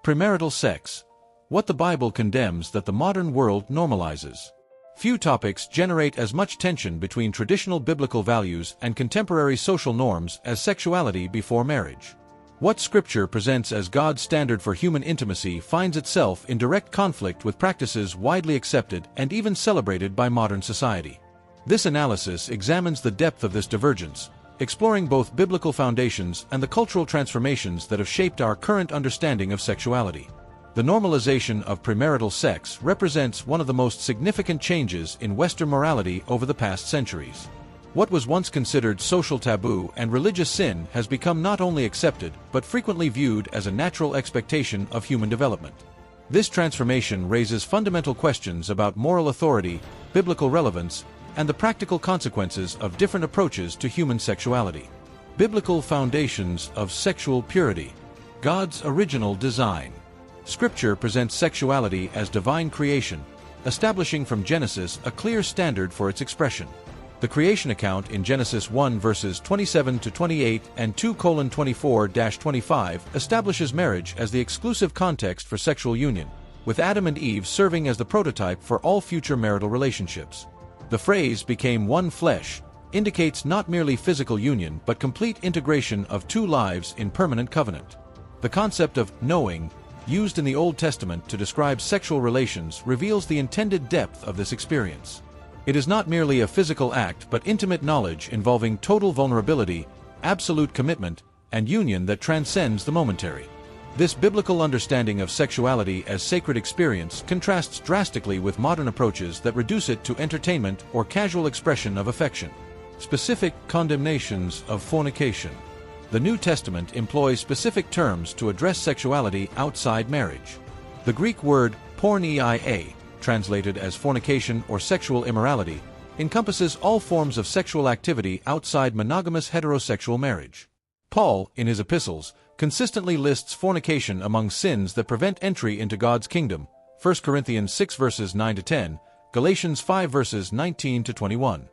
Premarital sex. What the Bible condemns that the modern world normalizes. Few topics generate as much tension between traditional biblical values and contemporary social norms as sexuality before marriage. What Scripture presents as God's standard for human intimacy finds itself in direct conflict with practices widely accepted and even celebrated by modern society. This analysis examines the depth of this divergence, exploring both biblical foundations and the cultural transformations that have shaped our current understanding of sexuality. The normalization of premarital sex represents one of the most significant changes in Western morality over the past centuries. What was once considered social taboo and religious sin has become not only accepted but frequently viewed as a natural expectation of human development. This transformation raises fundamental questions about moral authority, biblical relevance, and the practical consequences of different approaches to human sexuality. Biblical foundations of sexual purity. God's original design. Scripture presents sexuality as divine creation, establishing from Genesis a clear standard for its expression. The creation account in Genesis 1 verses 27 to 28 and 2:24-25 establishes marriage as the exclusive context for sexual union, with Adam and Eve serving as the prototype for all future marital relationships. The phrase "became one flesh" indicates not merely physical union but complete integration of two lives in permanent covenant. The concept of knowing, used in the Old Testament to describe sexual relations, reveals the intended depth of this experience. It is not merely a physical act but intimate knowledge involving total vulnerability, absolute commitment, and union that transcends the momentary. This biblical understanding of sexuality as sacred experience contrasts drastically with modern approaches that reduce it to entertainment or casual expression of affection. Specific condemnations of fornication. The New Testament employs specific terms to address sexuality outside marriage. The Greek word porneia, translated as fornication or sexual immorality, encompasses all forms of sexual activity outside monogamous heterosexual marriage. Paul, in his epistles, consistently lists fornication among sins that prevent entry into God's kingdom, 1 Corinthians 6 verses 9 to 10, Galatians 5 verses 19 to 21.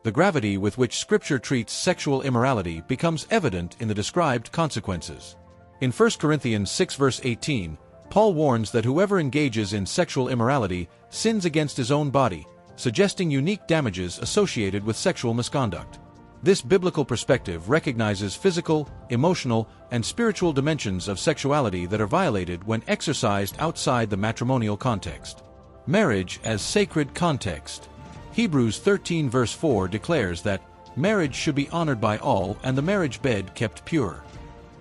The gravity with which Scripture treats sexual immorality becomes evident in the described consequences. In 1 Corinthians 6 verse 18, Paul warns that whoever engages in sexual immorality sins against his own body, suggesting unique damages associated with sexual misconduct. This biblical perspective recognizes physical, emotional, and spiritual dimensions of sexuality that are violated when exercised outside the matrimonial context. Marriage as sacred context. Hebrews 13 verse 4 declares that marriage should be honored by all and the marriage bed kept pure.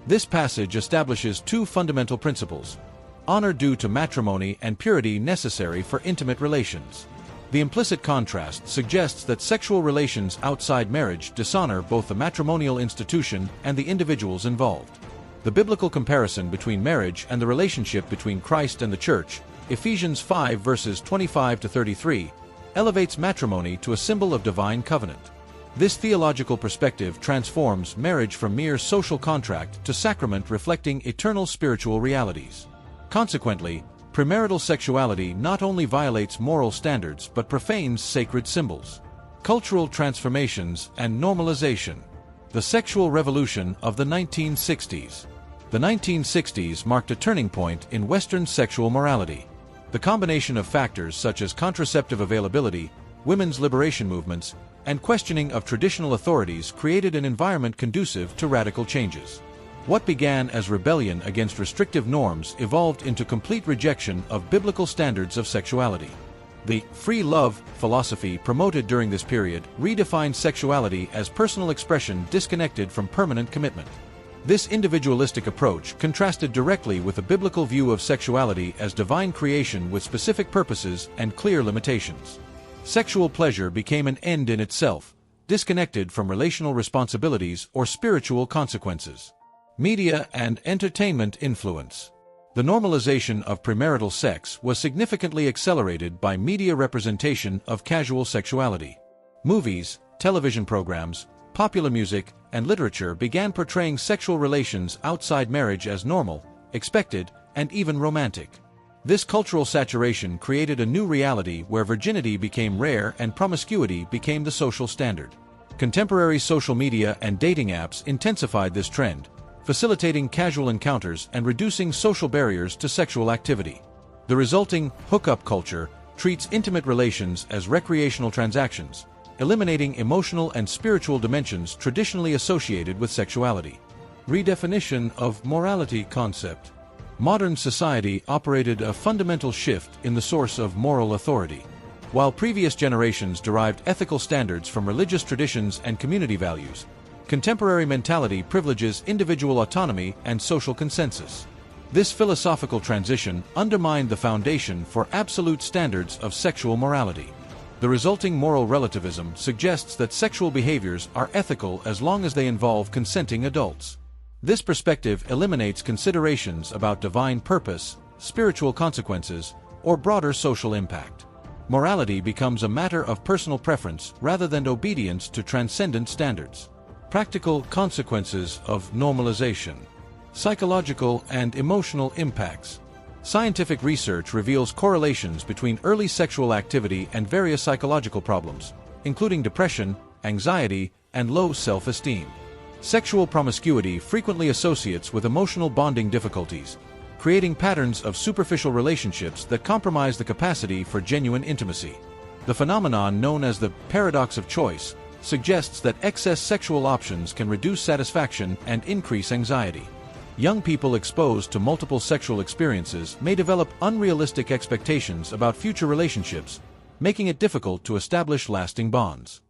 This passage establishes two fundamental principles: honor due to matrimony and purity necessary for intimate relations. The implicit contrast suggests that sexual relations outside marriage dishonor both the matrimonial institution and the individuals involved. The biblical comparison between marriage and the relationship between Christ and the Church, Ephesians 5 verses 25 to 33, elevates matrimony to a symbol of divine covenant. This theological perspective transforms marriage from mere social contract to sacrament reflecting eternal spiritual realities. Consequently, premarital sexuality not only violates moral standards but profanes sacred symbols. Cultural transformations and normalization. The sexual revolution of the 1960s. The 1960s marked a turning point in Western sexual morality. The combination of factors such as contraceptive availability, women's liberation movements, and questioning of traditional authorities created an environment conducive to radical changes. What began as rebellion against restrictive norms evolved into complete rejection of biblical standards of sexuality. The free love philosophy promoted during this period redefined sexuality as personal expression disconnected from permanent commitment. This individualistic approach contrasted directly with a biblical view of sexuality as divine creation with specific purposes and clear limitations. Sexual pleasure became an end in itself, disconnected from relational responsibilities or spiritual consequences. Media and entertainment influence. The normalization of premarital sex was significantly accelerated by media representation of casual sexuality. Movies, television programs, popular music, and literature began portraying sexual relations outside marriage as normal, expected, and even romantic. This cultural saturation created a new reality where virginity became rare and promiscuity became the social standard. Contemporary social media and dating apps intensified this trend, facilitating casual encounters and reducing social barriers to sexual activity. The resulting hookup culture treats intimate relations as recreational transactions, eliminating emotional and spiritual dimensions traditionally associated with sexuality. Redefinition of morality concept. Modern society operated a fundamental shift in the source of moral authority. While previous generations derived ethical standards from religious traditions and community values, contemporary mentality privileges individual autonomy and social consensus. This philosophical transition undermined the foundation for absolute standards of sexual morality. The resulting moral relativism suggests that sexual behaviors are ethical as long as they involve consenting adults. This perspective eliminates considerations about divine purpose, spiritual consequences, or broader social impact. Morality becomes a matter of personal preference rather than obedience to transcendent standards. Practical consequences of normalization. Psychological and emotional impacts. Scientific research reveals correlations between early sexual activity and various psychological problems, including depression, anxiety, and low self-esteem. Sexual promiscuity frequently associates with emotional bonding difficulties, creating patterns of superficial relationships that compromise the capacity for genuine intimacy. The phenomenon known as the paradox of choice suggests that excess sexual options can reduce satisfaction and increase anxiety. Young people exposed to multiple sexual experiences may develop unrealistic expectations about future relationships, making it difficult to establish lasting bonds.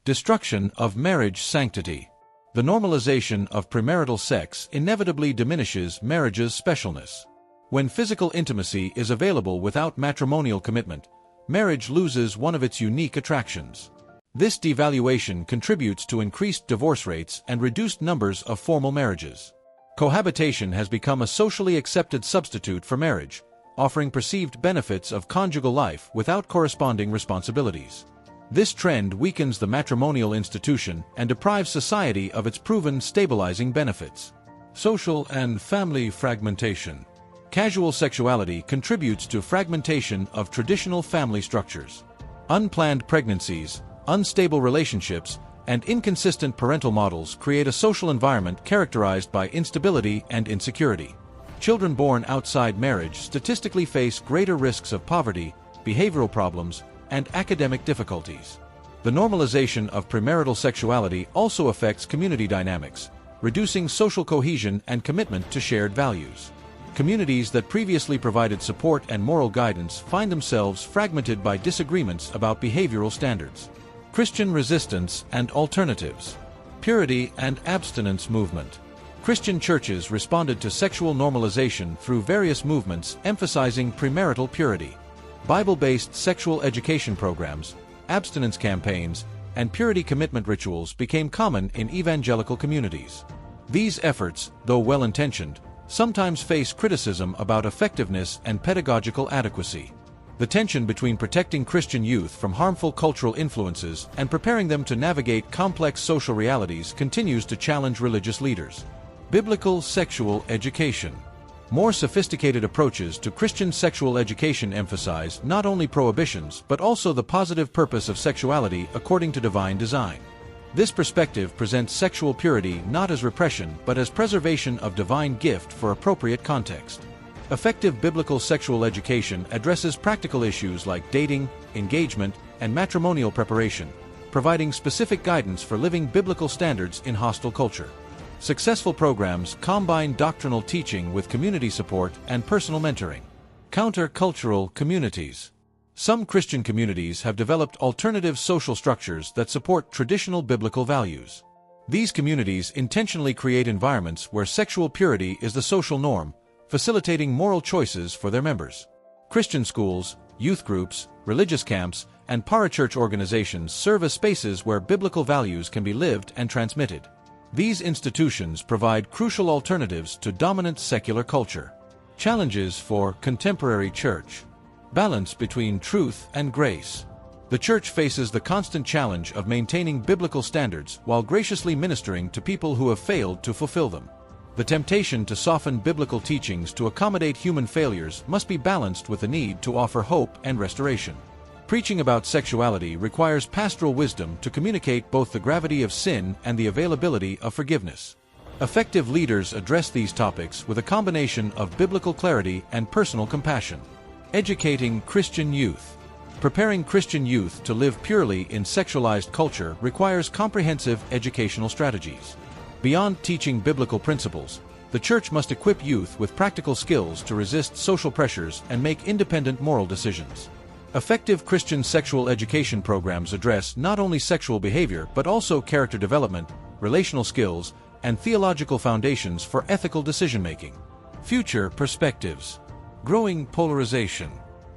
Destruction of marriage sanctity. The normalization of premarital sex inevitably diminishes marriage's specialness. When physical intimacy is available without matrimonial commitment, marriage loses one of its unique attractions. This devaluation contributes to increased divorce rates and reduced numbers of formal marriages. Cohabitation has become a socially accepted substitute for marriage, offering perceived benefits of conjugal life without corresponding responsibilities. This trend weakens the matrimonial institution and deprives society of its proven stabilizing benefits. Social and family fragmentation. Casual sexuality contributes to fragmentation of traditional family structures. Unplanned pregnancies, unstable relationships, and inconsistent parental models create a social environment characterized by instability and insecurity. Children born outside marriage statistically face greater risks of poverty, behavioral problems, and academic difficulties. The normalization of premarital sexuality also affects community dynamics, reducing social cohesion and commitment to shared values. Communities that previously provided support and moral guidance find themselves fragmented by disagreements about behavioral standards. Christian resistance and alternatives. Purity and abstinence movement. Christian churches responded to sexual normalization through various movements emphasizing premarital purity. Bible-based sexual education programs, abstinence campaigns, and purity commitment rituals became common in evangelical communities. These efforts, though well-intentioned, sometimes face criticism about effectiveness and pedagogical adequacy. The tension between protecting Christian youth from harmful cultural influences and preparing them to navigate complex social realities continues to challenge religious leaders. Biblical sexual education. More sophisticated approaches to Christian sexual education emphasize not only prohibitions but also the positive purpose of sexuality according to divine design. This perspective presents sexual purity not as repression but as preservation of divine gift for appropriate context. Effective biblical sexual education addresses practical issues like dating, engagement, and matrimonial preparation, providing specific guidance for living biblical standards in hostile culture. Successful programs combine doctrinal teaching with community support and personal mentoring. Counter-cultural communities. Some Christian communities have developed alternative social structures that support traditional biblical values. These communities intentionally create environments where sexual purity is the social norm, facilitating moral choices for their members. Christian schools, youth groups, religious camps, and parachurch organizations serve as spaces where biblical values can be lived and transmitted. These institutions provide crucial alternatives to dominant secular culture. Challenges for contemporary church. Balance between truth and grace. The church faces the constant challenge of maintaining biblical standards while graciously ministering to people who have failed to fulfill them. The temptation to soften biblical teachings to accommodate human failures must be balanced with the need to offer hope and restoration. Preaching about sexuality requires pastoral wisdom to communicate both the gravity of sin and the availability of forgiveness. Effective leaders address these topics with a combination of biblical clarity and personal compassion. Educating Christian youth. Preparing Christian youth to live purely in sexualized culture requires comprehensive educational strategies. Beyond teaching biblical principles, the church must equip youth with practical skills to resist social pressures and make independent moral decisions. Effective Christian sexual education programs address not only sexual behavior but also character development, relational skills, and theological foundations for ethical decision-making. Future perspectives. Growing polarization.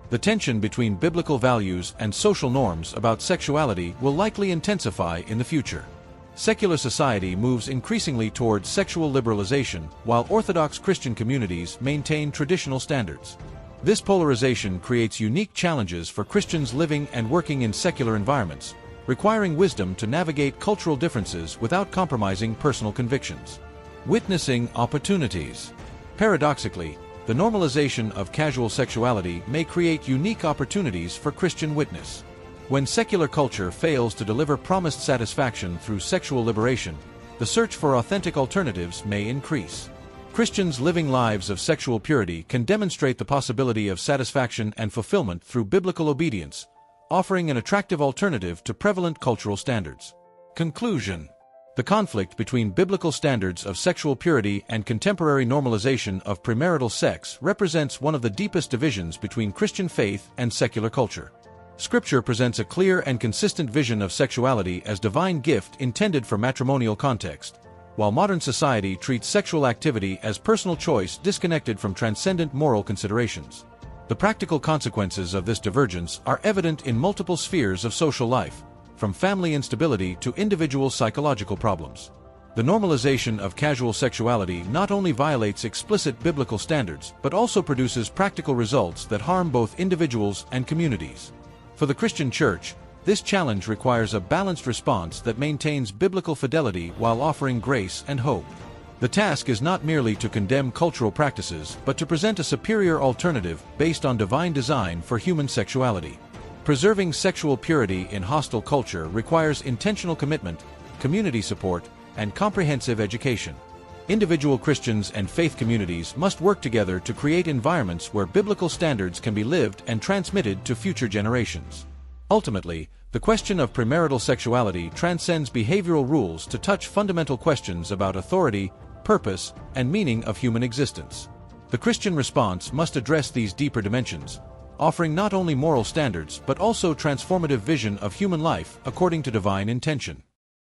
The tension between biblical values and social norms about sexuality will likely intensify in the future. Secular society moves increasingly towards sexual liberalization, while Orthodox Christian communities maintain traditional standards. This polarization creates unique challenges for Christians living and working in secular environments, requiring wisdom to navigate cultural differences without compromising personal convictions. Witnessing opportunities. Paradoxically, the normalization of casual sexuality may create unique opportunities for Christian witness. When secular culture fails to deliver promised satisfaction through sexual liberation, the search for authentic alternatives may increase. Christians living lives of sexual purity can demonstrate the possibility of satisfaction and fulfillment through biblical obedience, offering an attractive alternative to prevalent cultural standards. Conclusion. The conflict between biblical standards of sexual purity and contemporary normalization of premarital sex represents one of the deepest divisions between Christian faith and secular culture. Scripture presents a clear and consistent vision of sexuality as divine gift intended for matrimonial context, while modern society treats sexual activity as personal choice disconnected from transcendent moral considerations. The practical consequences of this divergence are evident in multiple spheres of social life, from family instability to individual psychological problems. The normalization of casual sexuality not only violates explicit biblical standards but also produces practical results that harm both individuals and communities. For the Christian Church, this challenge requires a balanced response that maintains biblical fidelity while offering grace and hope. The task is not merely to condemn cultural practices but to present a superior alternative based on divine design for human sexuality. Preserving sexual purity in hostile culture requires intentional commitment, community support, and comprehensive education. Individual Christians and faith communities must work together to create environments where biblical standards can be lived and transmitted to future generations. Ultimately, the question of premarital sexuality transcends behavioral rules to touch fundamental questions about authority, purpose, and meaning of human existence. The Christian response must address these deeper dimensions, offering not only moral standards but also transformative vision of human life according to divine intention.